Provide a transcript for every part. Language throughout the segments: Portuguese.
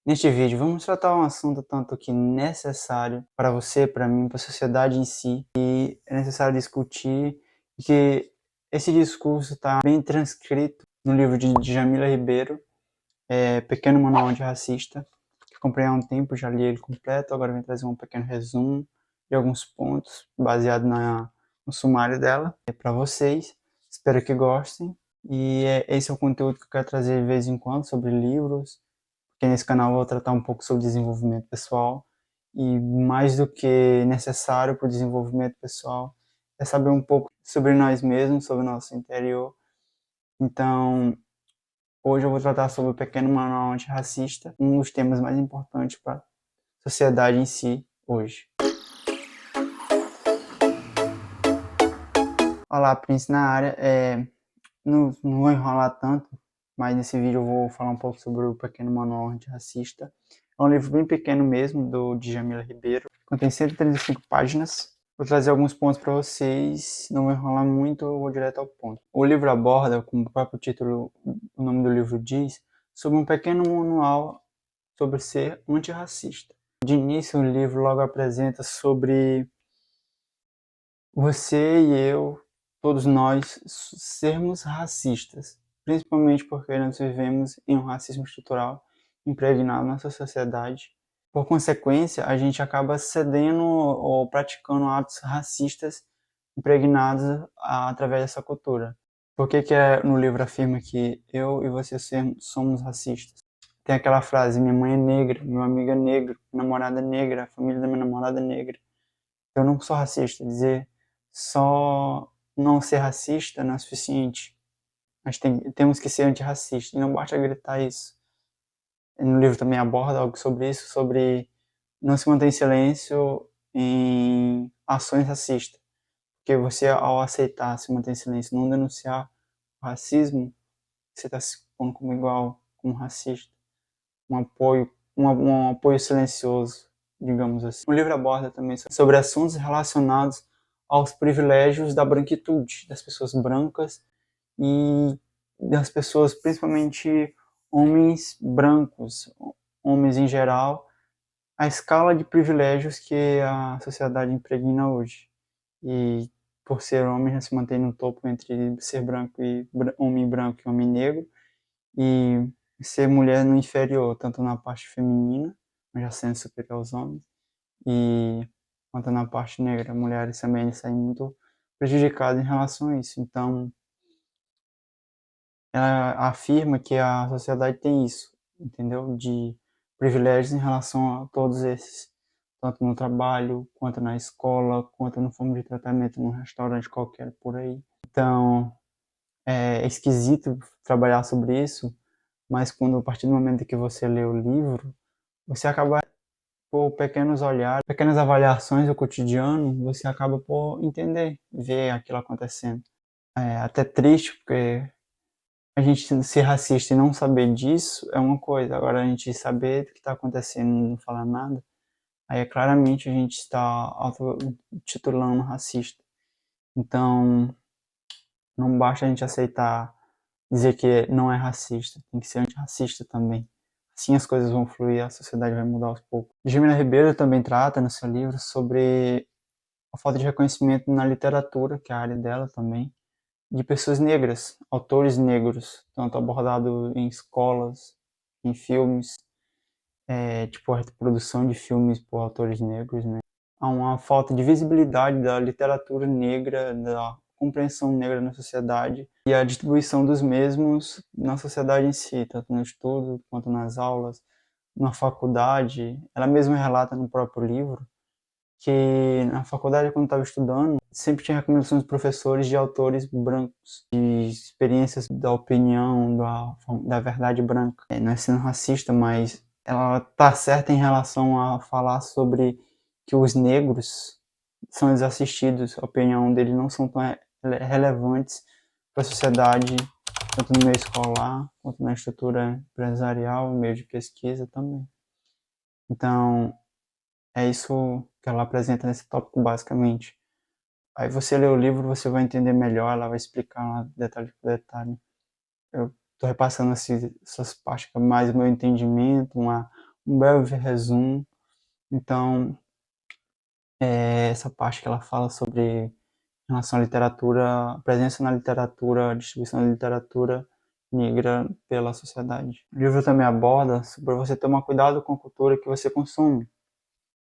Neste vídeo, vamos tratar um assunto tanto que necessário para você, para mim, para a sociedade em si, e é necessário discutir, e que esse discurso está bem transcrito no livro de Djamila Ribeiro, Pequeno Manual Antirracista, que comprei há um tempo, já li ele completo, agora vim trazer um pequeno resumo de alguns pontos, baseado no sumário dela, para vocês. Espero que gostem, e esse é o conteúdo que eu quero trazer de vez em quando sobre livros, porque nesse canal eu vou tratar um pouco sobre desenvolvimento pessoal e mais do que necessário para o desenvolvimento pessoal é saber um pouco sobre nós mesmos, sobre o nosso interior. Então, hoje eu vou tratar sobre o Pequeno Manual Antirracista, um dos temas mais importantes para a sociedade em si hoje. Olá, Prince na área. Não vou enrolar tanto, mas nesse vídeo eu vou falar um pouco sobre o Pequeno Manual Antirracista. É um livro bem pequeno mesmo, do Djamila Ribeiro. Contém 135 páginas. Vou trazer alguns pontos para vocês, não vou enrolar muito, eu vou direto ao ponto. O livro aborda, como o próprio título, o nome do livro diz, sobre um pequeno manual sobre ser antirracista. De início, o livro logo apresenta sobre você e eu, todos nós, sermos racistas, principalmente porque nós vivemos em um racismo estrutural impregnado na nossa sociedade. Por consequência, a gente acaba cedendo ou praticando atos racistas impregnados através dessa cultura. Por que no livro afirma que eu e você somos racistas? Tem aquela frase: minha mãe é negra, meu amigo é negro, minha namorada é negra, a família da minha namorada é negra. Eu não sou racista. Dizer só não ser racista não é suficiente. Mas temos que ser antirracistas. E não basta gritar isso. No livro também aborda algo sobre isso, sobre não se manter em silêncio em ações racistas. Porque você, ao aceitar se manter em silêncio, não denunciar o racismo, você está se pondo como igual, como racista. Um apoio silencioso, digamos assim. O livro aborda também sobre assuntos relacionados aos privilégios da branquitude, das pessoas brancas e das pessoas, principalmente homens brancos, homens em geral, a escala de privilégios que a sociedade impregna hoje. E por ser homem, já se mantém no topo entre ser branco e homem branco e homem negro, e ser mulher no inferior, tanto na parte feminina, já sendo superior aos homens, e quanto na parte negra, mulheres também saem muito prejudicadas em relação a isso. Então, ela afirma que a sociedade tem isso, entendeu? De privilégios em relação a todos esses, tanto no trabalho, quanto na escola, quanto no forma de tratamento num restaurante qualquer por aí. Então, é esquisito trabalhar sobre isso, mas quando a partir do momento que você lê o livro, você acaba por pequenos olhares, pequenas avaliações do cotidiano, você acaba por entender, ver aquilo acontecendo. É até triste, porque a gente ser racista e não saber disso é uma coisa, agora a gente saber do que está acontecendo e não falar nada, aí é claramente a gente está auto-titulando racista. Então, não basta a gente aceitar, dizer que não é racista, tem que ser antirracista também. Assim as coisas vão fluir, a sociedade vai mudar aos poucos. Gimena Ribeiro também trata no seu livro sobre a falta de reconhecimento na literatura, que é a área dela também, de pessoas negras, autores negros, tanto abordado em escolas, em filmes, tipo a reprodução de filmes por autores negros, né? Há uma falta de visibilidade da literatura negra, da compreensão negra na sociedade e a distribuição dos mesmos na sociedade em si, tanto no estudo quanto nas aulas, na faculdade. Ela mesma relata no próprio livro que na faculdade, quando estava estudando, sempre tinha recomendações dos professores de autores brancos, de experiências da opinião, da verdade branca. Não é sendo racista, mas ela tá certa em relação a falar sobre que os negros são desassistidos, a opinião deles não são tão relevantes para a sociedade, tanto no meio escolar, quanto na estrutura empresarial, no meio de pesquisa também. Então, é isso que ela apresenta nesse tópico, basicamente. Aí você lê o livro, você vai entender melhor, ela vai explicar lá detalhe por detalhe. Eu estou repassando essas partes com mais o meu entendimento, um breve resumo. Então, essa parte que ela fala sobre em relação à literatura, presença na literatura, distribuição da literatura negra pela sociedade. O livro também aborda sobre você tomar cuidado com a cultura que você consome.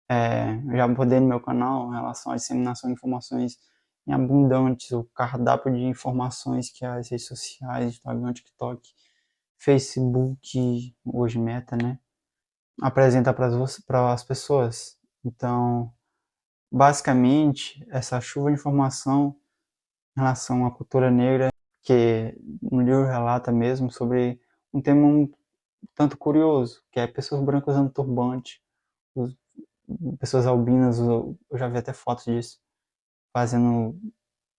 Eu já abordei no meu canal em relação à disseminação de informações em abundantes, o cardápio de informações que as redes sociais, Instagram, TikTok, Facebook, hoje Meta, né, apresenta para as pessoas. Então, basicamente, essa chuva de informação em relação à cultura negra, que no livro relata mesmo sobre um tema um tanto curioso, que é pessoas brancas usando turbante, pessoas albinas, eu já vi até fotos disso, fazendo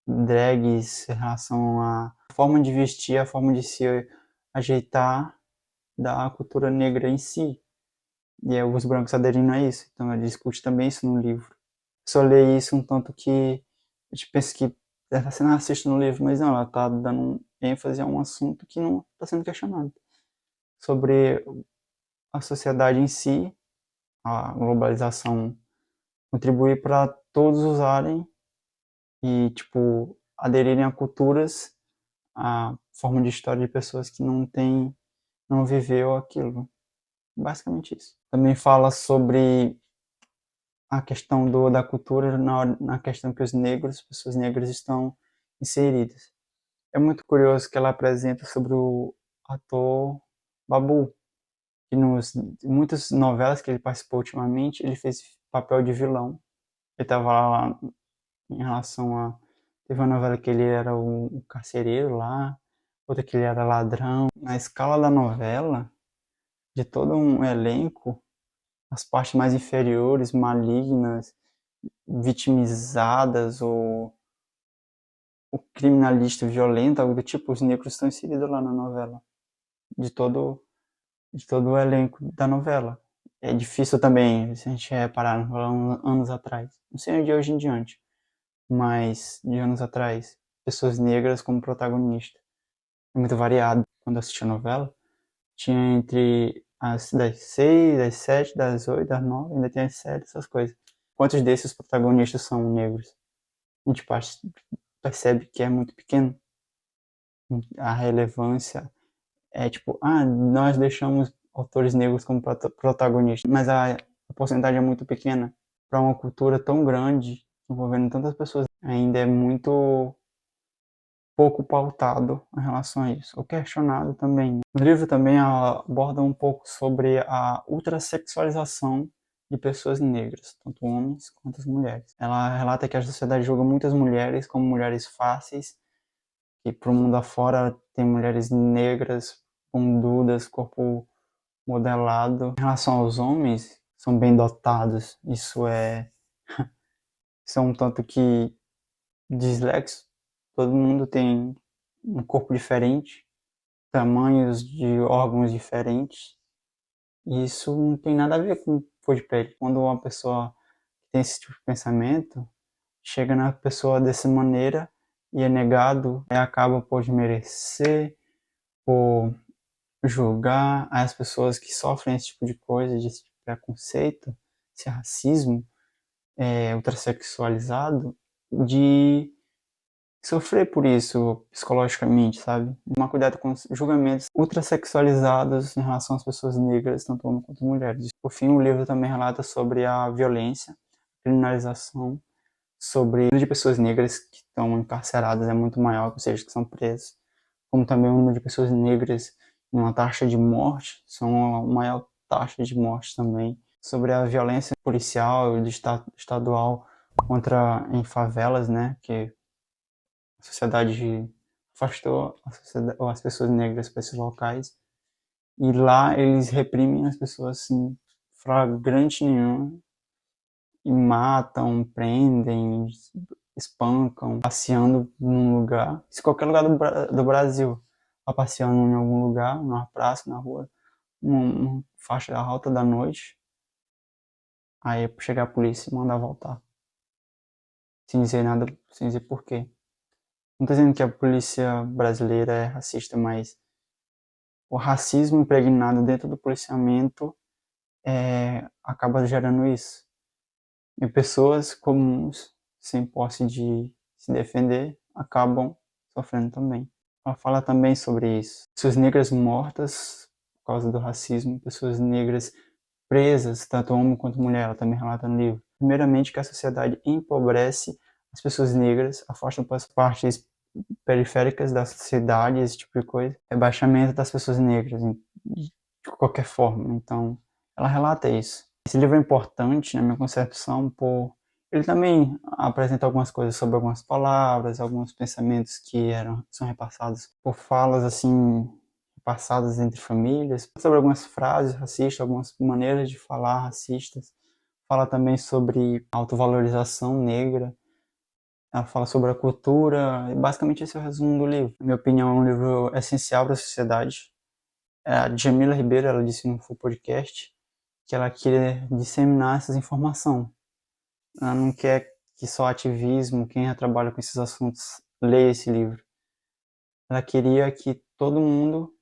drags em relação à forma de vestir, a forma de se ajeitar da cultura negra em si. E é os brancos aderindo a isso. Então ele discute também isso no livro. Só leio isso um tanto que a gente pensa que ela está sendo racista no livro, mas não, ela está dando ênfase a um assunto que não está sendo questionado. Sobre a sociedade em si, a globalização contribuir para todos usarem e, tipo, aderirem a culturas, a forma de história de pessoas que não viveu aquilo. Basicamente isso. Também fala sobre a questão da cultura na questão que os negros, pessoas negras estão inseridas. É muito curioso que ela apresenta sobre o ator Babu, que nos muitas novelas que ele participou ultimamente, ele fez papel de vilão. Ele estava lá em relação a teve uma novela que ele era o carcereiro lá, outra que ele era ladrão. Na escala da novela, de todo um elenco, as partes mais inferiores, malignas, vitimizadas ou o criminalista violento, algo do tipo, os negros estão inseridos lá na novela, de todo, de todo o elenco da novela. É difícil também, se a gente reparar, anos atrás, não sei de hoje em diante, mas de anos atrás, pessoas negras como protagonista. É muito variado. Quando eu assisti a novela, tinha entre das 6, das 7, das 8, das 9, ainda tem as 7, essas coisas. Quantos desses protagonistas são negros? A gente percebe que é muito pequeno. A relevância é tipo, nós deixamos autores negros como protagonistas, mas a porcentagem é muito pequena. Para uma cultura tão grande, envolvendo tantas pessoas, ainda é muito pouco pautado em relação a isso, ou questionado também. O livro também aborda um pouco sobre a ultrassexualização de pessoas negras, tanto homens quanto as mulheres. Ela relata que a sociedade julga muitas mulheres como mulheres fáceis, que para o mundo afora tem mulheres negras, bundudas, corpo modelado. Em relação aos homens, são bem dotados. Isso é um tanto que dislexo. Todo mundo tem um corpo diferente, tamanhos de órgãos diferentes. E isso não tem nada a ver com cor de pele. Quando uma pessoa tem esse tipo de pensamento, chega na pessoa dessa maneira e é negado, e acaba por desmerecer, por julgar as pessoas que sofrem esse tipo de coisa, esse tipo de preconceito, esse racismo ultrassexualizado, de sofrer por isso psicologicamente, sabe? Tomar cuidado com os julgamentos ultrassexualizados em relação às pessoas negras, tanto homens quanto mulheres. Por fim, o livro também relata sobre a violência, criminalização, sobre o número de pessoas negras que estão encarceradas é muito maior, ou seja, que são presas, como também o número de pessoas negras em uma taxa de morte, são a maior taxa de morte também, sobre a violência policial e estadual em favelas, né, que a sociedade afastou as pessoas negras para esses locais. E lá eles reprimem as pessoas assim, flagrante nenhum, e matam, prendem, espancam, passeando num lugar, se qualquer lugar do Brasil, tá passeando em algum lugar, numa praça, na rua, numa faixa alta da noite, aí chegar a polícia e mandar voltar, sem dizer nada, sem dizer porquê. Não tô dizendo que a polícia brasileira é racista, mas o racismo impregnado dentro do policiamento acaba gerando isso. E pessoas comuns, sem posse de se defender, acabam sofrendo também. Ela fala também sobre isso. Pessoas negras mortas por causa do racismo, pessoas negras presas, tanto homem quanto mulher, ela também relata no livro. Primeiramente que a sociedade empobrece as pessoas negras, afasta para as partes periféricas da sociedade, esse tipo de coisa. Rebaixamento das pessoas negras, de qualquer forma. Então, ela relata isso. Esse livro é importante, na minha concepção, por ele também apresenta algumas coisas sobre algumas palavras, alguns pensamentos que são repassados por falas assim passadas entre famílias, sobre algumas frases racistas, algumas maneiras de falar racistas. Fala também sobre autovalorização negra. Ela fala sobre a cultura, e basicamente esse é o resumo do livro. Na minha opinião, é um livro essencial para a sociedade. A Djamila Ribeiro, ela disse no Full Podcast que ela queria disseminar essas informações. Ela não quer que só ativismo, quem já trabalha com esses assuntos, leia esse livro. Ela queria que todo mundo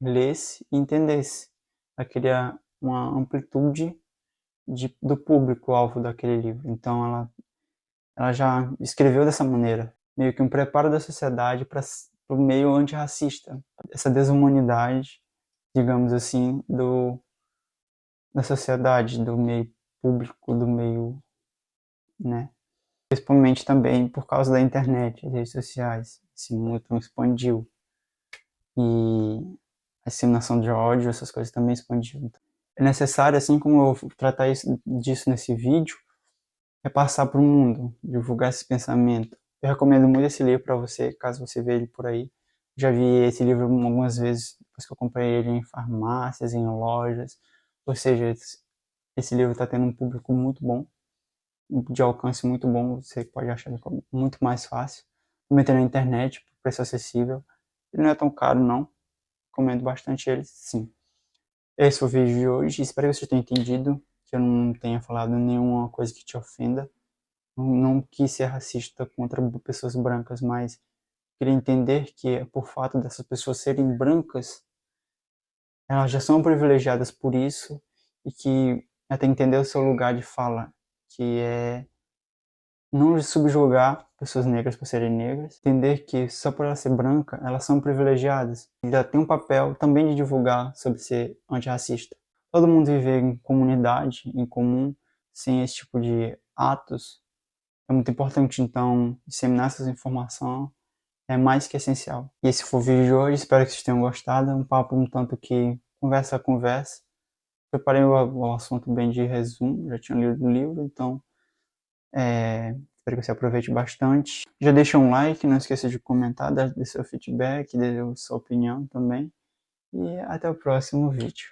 lesse e entendesse. Ela queria uma amplitude do público-alvo daquele livro. Então ela já escreveu dessa maneira, meio que um preparo da sociedade para o meio antirracista. Essa desumanidade, digamos assim, da sociedade, do meio público, do meio, né? Principalmente também por causa da internet, das redes sociais. Esse mundo tão expandiu. E a disseminação de ódio, essas coisas também expandiu. É necessário, assim como eu tratar disso nesse vídeo, repassar para o mundo, divulgar esse pensamento. Eu recomendo muito esse livro para você, caso você veja ele por aí. Já vi esse livro algumas vezes, depois que eu comprei ele em farmácias, em lojas. Ou seja, esse livro está tendo um público muito bom, de alcance muito bom, você pode achar ele muito mais fácil. Também tem na internet, por preço acessível. Ele não é tão caro, não. Recomendo bastante ele, sim. Esse foi o vídeo de hoje. Espero que você tenha entendido, que eu não tenha falado nenhuma coisa que te ofenda. Não quis ser racista contra pessoas brancas, mas queria entender que, por fato dessas pessoas serem brancas, elas já são privilegiadas por isso e que até entender o seu lugar de fala, que é não subjugar pessoas negras por serem negras, entender que só por ela ser branca, elas são privilegiadas. E já tem um papel também de divulgar sobre ser antirracista. Todo mundo viver em comunidade, em comum, sem esse tipo de atos, é muito importante. Então, disseminar essas informações é mais que essencial. E esse foi o vídeo de hoje, espero que vocês tenham gostado. É um papo um tanto que conversa a conversa. Preparei o assunto bem de resumo, já tinha lido o livro, então espero que você aproveite bastante. Já deixa um like, não esqueça de comentar, dar seu feedback, dar sua opinião também. E até o próximo vídeo.